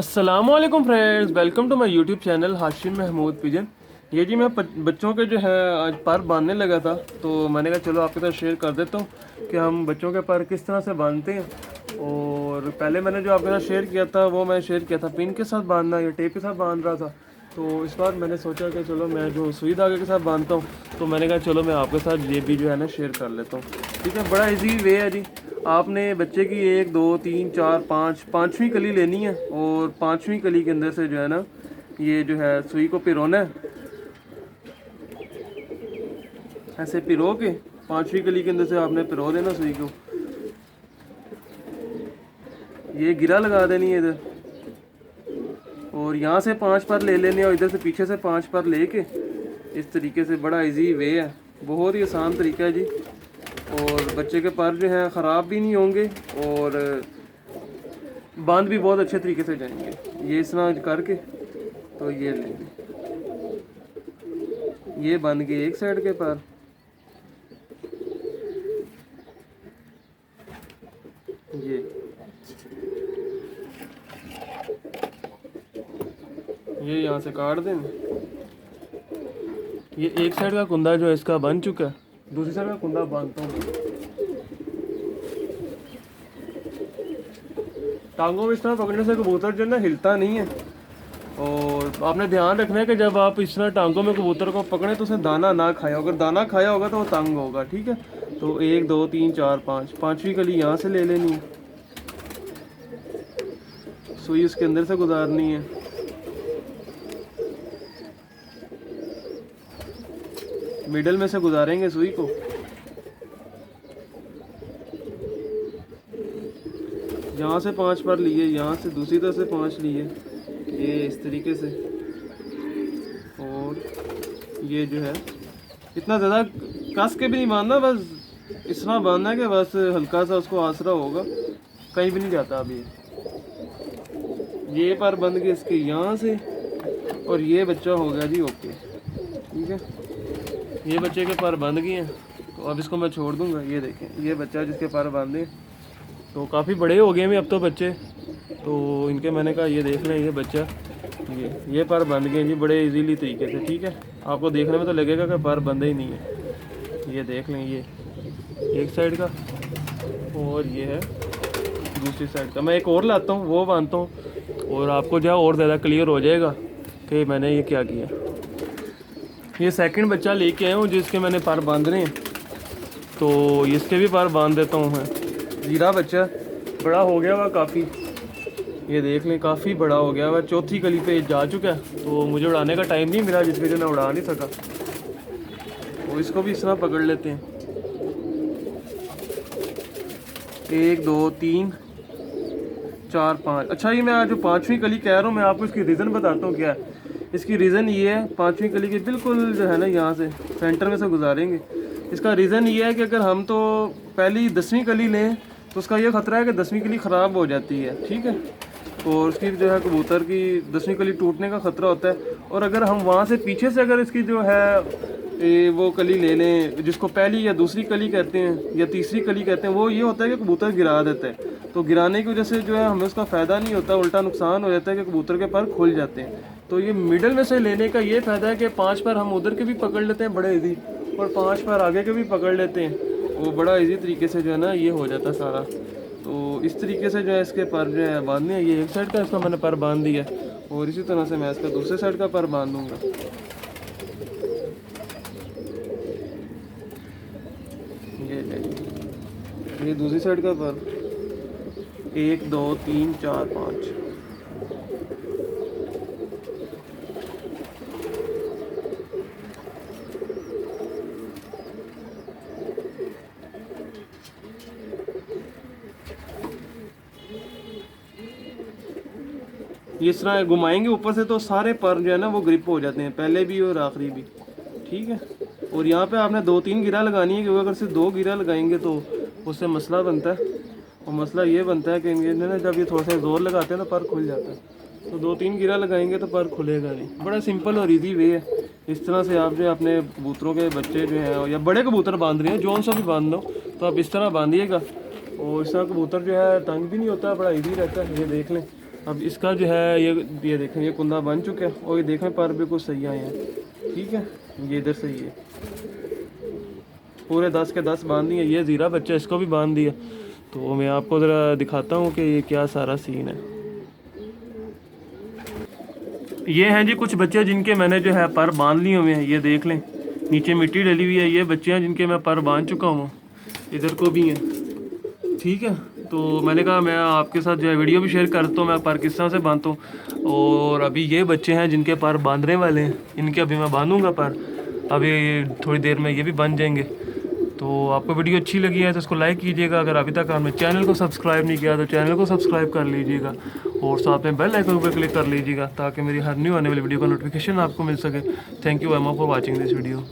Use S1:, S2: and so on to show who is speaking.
S1: अस्सलामुअलैकुम friends, welcome to my YouTube channel Hashim Mahmood pigeon. ये जी मैं बच्चों के जो है आज पर बांधने लगा था, तो मैंने कहा चलो आपके साथ शेयर कर देता हूँ कि हम बच्चों के पर किस तरह से बांधते हैं। और पहले मैंने जो आपके साथ शेयर किया था वो मैं शेयर किया था पिन के साथ बांधना या टेप के साथ बांध रहा था। तो इस बार मैंने सोचा कि चलो मैं जो सुई धागे के साथ बांधता हूँ, तो मैंने कहा चलो मैं आपके साथ ये भी जो है ना शेयर कर लेता हूँ। ठीक है, बड़ा इजी वे है जी। आपने बच्चे की 1 2 3 4 5 पाँचवीं कली लेनी है और पाँचवीं कली के अंदर से जो है ना ये जो है सुई को पिरोना है। ऐसे पिरो के पाँचवीं कली के अंदर से आपने पिरो देना सुई को। ये गिरा लगा देनी है इधर, और यहाँ से 5 पर ले लेने और इधर से पीछे से 5 पर लेके इस तरीके से। बड़ा इजी वे है, बहुत ही आसान तरीका है जी। और बच्चे के पर जो हैं ख़राब भी नहीं होंगे और बांध भी बहुत अच्छे तरीके से जाएंगे। ये इस तरह करके तो ये लेंगे, ये बन गए एक साइड के पर। ये यहाँ से काट दें। ये एक साइड का कुंदा जो है इसका बन चुका है, दूसरी साइड का कुंदा बांधता हूँ। टांगों में इस तरह पकड़ने से कबूतर जो है ना हिलता नहीं है। और आपने ध्यान रखना है कि जब आप इस तरह टांगों में कबूतर को पकड़ें तो उसे दाना ना खाया, अगर दाना खाया होगा तो वो तंग होगा। ठीक है, तो 1 2 3 4 5 पाँचवीं कली यहाँ से ले लेनी है, सुई उसके अंदर से गुजारनी है। मिडल में से गुजारेंगे सुई को। यहाँ से 5 पर लिए, यहाँ से दूसरी तरफ से 5 लिए, ये इस तरीके से। और ये जो है इतना ज़्यादा कस के भी नहीं बांधना, बस इस तरह बांधना है कि बस हल्का सा उसको आसरा होगा, कहीं भी नहीं जाता। अभी ये पर बंद के इसके यहाँ से, और ये बच्चा हो गया जी ओके। ठीक है, ये बच्चे के पर बंध गए हैं, तो अब इसको मैं छोड़ दूंगा। ये देखें, ये बच्चा जिसके पर बांधे तो काफ़ी बड़े हो गए हैं अब तो बच्चे, तो इनके मैंने कहा ये देख लें, ये बच्चा ये पर बंध गए जी बड़े इजीली तरीके से। ठीक है, आपको देखने में तो लगेगा कि पर बंधे ही नहीं है। ये देख लें, ये एक साइड का और ये है दूसरी साइड का। मैं एक और लाता हूँ, वो बांधता हूँ, और आपको जो है और ज़्यादा क्लियर हो जाएगा कि मैंने ये क्या किया। ये सेकंड बच्चा लेके आया हूँ जिसके मैंने पर बांधने हैं, तो इसके भी पर बांध देता हूँ मैं। जीरा बच्चा बड़ा हो गया हुआ काफ़ी, ये देख लें काफ़ी बड़ा हो गया हुआ, चौथी कली पे जा चुका है, तो मुझे उड़ाने का टाइम नहीं मिला जिसकी वजह मैं उड़ा नहीं सका। तो इसको भी इस तरह पकड़ लेते हैं। 1 2 3 4 5। अच्छा, ये मैं आज जो पाँचवीं कली कह रहा हूँ, मैं आपको इसकी रीज़न बताता हूँ क्या है। इसकी रीज़न ये है, पाँचवीं कली के बिल्कुल जो है ना यहाँ से सेंटर में से गुजारेंगे। इसका रीज़न ये है कि अगर हम तो पहली 10वीं कली लें तो उसका ये ख़तरा है कि 10वीं कली ख़राब हो जाती है। ठीक है, और उसकी जो है कबूतर की 10वीं कली टूटने का ख़तरा होता है। और अगर हम वहाँ से पीछे से अगर इसकी जो है वो कली ले लें जिसको पहली या दूसरी कली कहते हैं या तीसरी कली कहते हैं, वो ये होता है कि कबूतर गिरा देता है। तो गिराने की वजह से जो है हमें उसका फ़ायदा नहीं होता, उल्टा नुकसान हो जाता है कि कबूतर के पर खुल जाते हैं। तो ये मिडल में से लेने का ये फ़ायदा है कि 5 पर हम उधर के भी पकड़ लेते हैं बड़े इजी, और 5 पर आगे के भी पकड़ लेते हैं, वो बड़ा इजी तरीके से जो है ना ये हो जाता है सारा। तो इस तरीके से जो है इसके पर जो है बांधने हैं। ये एक साइड का इसका मैंने पर बांध दिया, और इसी तरह से मैं इसका दूसरे साइड का पर बांध दूँगा। ये दूसरी साइड का पर 1 2 3 4 5। इस तरह घुमाएंगे ऊपर से तो सारे पर जो है ना वो ग्रिप हो जाते हैं, पहले भी और आखिरी भी। ठीक है, और यहाँ पे आपने 2 3 गिरा लगानी है, क्योंकि अगर सिर्फ 2 गिरा लगाएंगे तो उससे मसला बनता है। और मसला ये बनता है कि इनके ना जब ये थोड़ा सा जोर लगाते हैं तो पर खुल जाता है। तो 2 3 गिरा लगाएंगे तो पर खुलेगा नहीं। बड़ा सिंपल और ईजी वे है। इस तरह से आप जो अपने कबूतरों के बच्चे जो हैं या बड़े कबूतर बांध रहे हैं, जौन सा भी बांध लो, तो आप इस तरह बांधिएगा। और इस तरह कबूतर जो है तंग भी नहीं होता, बड़ा इजी रहता है। ये देख लें, अब इसका जो है ये देखें, ये कुंदा बन चुका है और ये देखें पर बिल्कुल सही आए हैं। ठीक है, ये इधर सही है, पूरे 10 के 10 बांध दिए। ये ज़ीरा बच्चा, इसको भी बांध दिया। तो मैं आपको ज़रा दिखाता हूँ कि ये क्या सारा सीन है। ये हैं जी कुछ बच्चे जिनके मैंने जो है पर बांध लिए हुए हैं, ये देख लें, नीचे मिट्टी डली हुई है। ये बच्चे हैं जिनके मैं पर बांध चुका हूँ, इधर को भी हैं। ठीक है, तो मैंने कहा मैं आपके साथ जो है वीडियो भी शेयर करता हूँ मैं पर किस तरह से बांधता हूँ। और अभी ये बच्चे हैं जिनके पर बांधने वाले हैं, इनके अभी मैं बांधूँगा पर, अभी थोड़ी देर में ये भी बन जाएंगे। तो आपको वीडियो अच्छी लगी है तो इसको लाइक कीजिएगा। अगर अभी तक आपने चैनल को सब्सक्राइब नहीं किया तो चैनल को सब्सक्राइब कर लीजिएगा और साथ में बेल आइकन पर क्लिक कर लीजिएगा ताकि मेरी हर न्यू आने वाली वीडियो का नोटिफिकेशन आपको मिल सके। थैंक यू एमा फॉर वाचिंग दिस वीडियो।